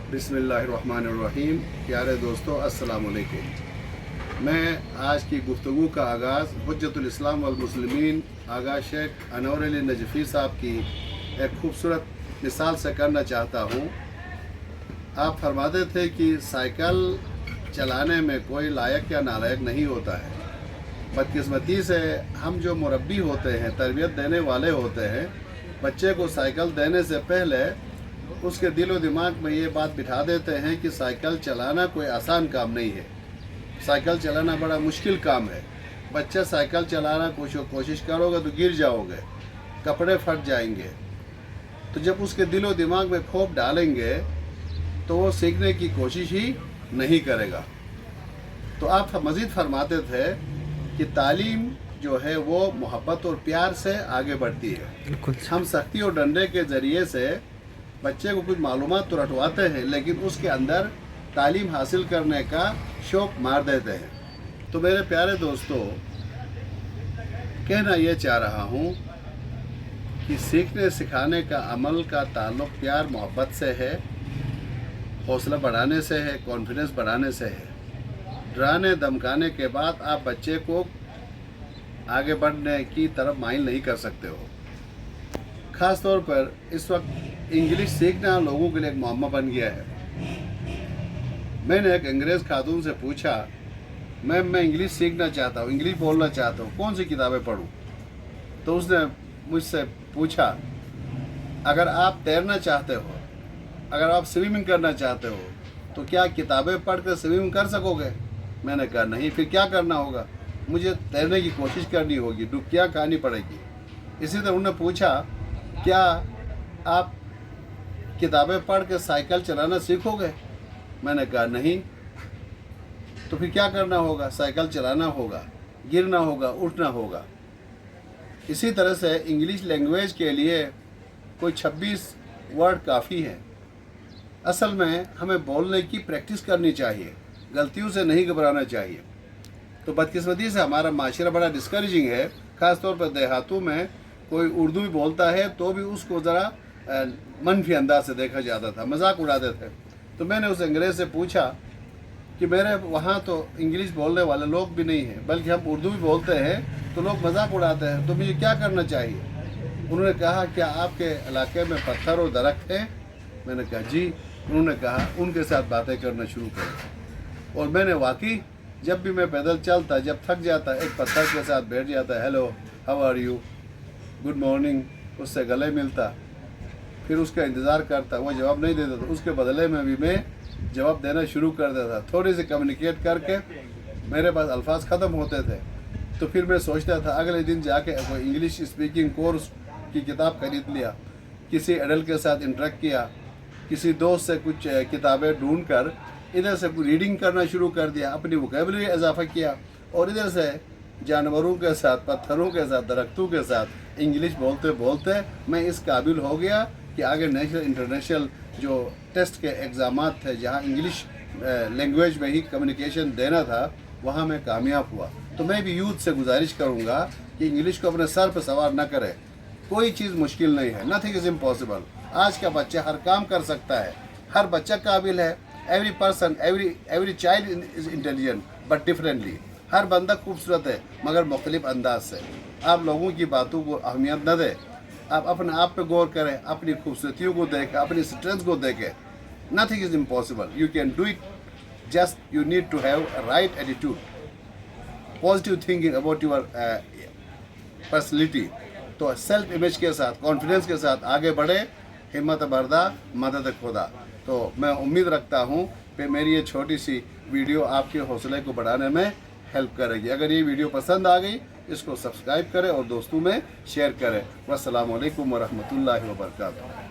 बिस्मिल्लाहिर्रहमानिर्रहीम। प्यारे दोस्तों, अस्सलाम वालेकुम। मैं आज की गुफ्तगू का आगाज़ हुज्जतुल इस्लाम वल मुस्लिमीन आगा शेख अनवर अली नजफ़ी साहब की एक खूबसूरत मिसाल से करना चाहता हूँ। आप फरमाते थे कि साइकिल चलाने में कोई लायक या नालायक नहीं होता है। बदकिस्मती से हम जो मुरब्बी होते हैं, तरबियत देने वाले होते हैं, बच्चे को साइकिल देने से पहले उसके दिल व दिमाग में ये बात बिठा देते हैं कि साइकिल चलाना कोई आसान काम नहीं है, साइकिल चलाना बड़ा मुश्किल काम है। बच्चे साइकिल चलाना कोशिश करोगे तो गिर जाओगे, कपड़े फट जाएंगे। तो जब उसके दिल व दिमाग में खौफ डालेंगे तो वो सीखने की कोशिश ही नहीं करेगा। तो आप मज़ीद फरमाते थे कि तालीम जो है वो मोहब्बत और प्यार से आगे बढ़ती है। हम सख्ती और डंडे के ज़रिए से बच्चे को कुछ मालूमात तो रटवाते हैं, लेकिन उसके अंदर तालीम हासिल करने का शौक़ मार देते हैं। तो मेरे प्यारे दोस्तों, कहना ये चाह रहा हूँ कि सीखने सिखाने का अमल का ताल्लुक़ प्यार मोहब्बत से है, हौसला बढ़ाने से है, कॉन्फिडेंस बढ़ाने से है। डराने धमकाने के बाद आप बच्चे को आगे बढ़ने की तरफ माइल नहीं कर सकते हो। ख़ास तौर पर इस वक्त इंग्लिश सीखना लोगों के लिए एक मुअम्मा बन गया है। मैंने एक अंग्रेज़ खातून से पूछा, मैं इंग्लिश सीखना चाहता हूँ, इंग्लिश बोलना चाहता हूँ, कौन सी किताबें पढूं? तो उसने मुझसे पूछा, अगर आप तैरना चाहते हो, अगर आप स्विमिंग करना चाहते हो, तो क्या किताबें पढ़ कर स्विमिंग कर सकोगे? मैंने कहा नहीं। फिर क्या करना होगा? मुझे तैरने की कोशिश करनी होगी, डुबकियाँ खानी पड़ेगी। इसी तरह उन्होंने पूछा, क्या आप किताबें पढ़ के साइकिल चलाना सीखोगे? मैंने कहा नहीं। तो फिर क्या करना होगा? साइकिल चलाना होगा, गिरना होगा, उठना होगा। इसी तरह से इंग्लिश लैंग्वेज के लिए कोई 26 वर्ड काफ़ी हैं। असल में हमें बोलने की प्रैक्टिस करनी चाहिए, गलतियों से नहीं घबराना चाहिए। तो बदकिस्मती से हमारा माशरा बड़ा डिस्करेजिंग है। ख़ास तौर पर देहातों में कोई उर्दू भी बोलता है तो भी उसको ज़रा मनफी अंदाज से देखा जाता था, मजाक उड़ाते थे। तो मैंने उस अंग्रेज़ से पूछा कि मेरे वहाँ तो इंग्लिश बोलने वाले लोग भी नहीं हैं, बल्कि हम उर्दू भी बोलते हैं तो लोग मजाक उड़ाते हैं, तो मुझे क्या करना चाहिए? उन्होंने कहा, क्या आपके इलाके में पत्थर और दरख्त हैं? मैंने कहा जी। उन्होंने कहा, उनके साथ बातें करना शुरू करें। और मैंने वाकई जब भी मैं पैदल चलता, जब थक जाता, एक पत्थर के साथ बैठ जाता, hello, how are you, good morning, उससे गले मिलता, फिर उसका इंतज़ार करता। वो जवाब नहीं देता तो उसके बदले में भी मैं जवाब देना शुरू कर देता। थोड़ी सी कम्युनिकेट करके मेरे पास अल्फाज ख़त्म होते थे। तो फिर मैं सोचता था अगले दिन जाके कोई इंग्लिश स्पीकिंग कोर्स की किताब खरीद लिया, किसी एडल्ट के साथ इंटरेक्ट किया, किसी दोस्त से कुछ किताबें ढूंढ कर इधर से रीडिंग करना शुरू कर दिया, अपनी वोकैबुलरी इजाफा किया, और इधर से जानवरों के साथ, पत्थरों के साथ, दरख्तों के साथ इंग्लिश बोलते बोलते मैं इस काबिल हो गया कि आगे नेशनल इंटरनेशनल जो टेस्ट के एग्ज़ामात थे, जहाँ इंग्लिश लैंग्वेज में ही कम्युनिकेशन देना था, वहाँ मैं कामयाब हुआ। तो मैं भी यूथ से गुजारिश करूँगा कि इंग्लिश को अपने सर पर सवार न करें। कोई चीज़ मुश्किल नहीं है, नथिंग इज़ इम्पॉसिबल। आज का बच्चा हर काम कर सकता है, हर बच्चा काबिल है। Every person, every child is intelligent but differently. हर बंदा खूबसूरत है मगर मुख्तलिफ अंदाज से। आप लोगों की बातों को अहमियत न दें, आप अपने आप पे गौर करें, अपनी खूबसूरतियों को देखें, अपनी स्ट्रेंथ को देखें। Nothing is impossible, you can do it, just you need to have a right attitude, positive thinking about your personality. तो सेल्फ इमेज के साथ, कॉन्फिडेंस के साथ आगे बढ़े, हिम्मत बर्दा, मदद खुदा। तो मैं उम्मीद रखता हूँ कि मेरी ये छोटी सी वीडियो आपके हौसले को बढ़ाने में हेल्प करेगी। अगर ये वीडियो पसंद आ गई, इसको सब्सक्राइब करें और दोस्तों में शेयर करें। वस्सलामु अलैकुम वरहमतुल्लाहि वबरकातुहू।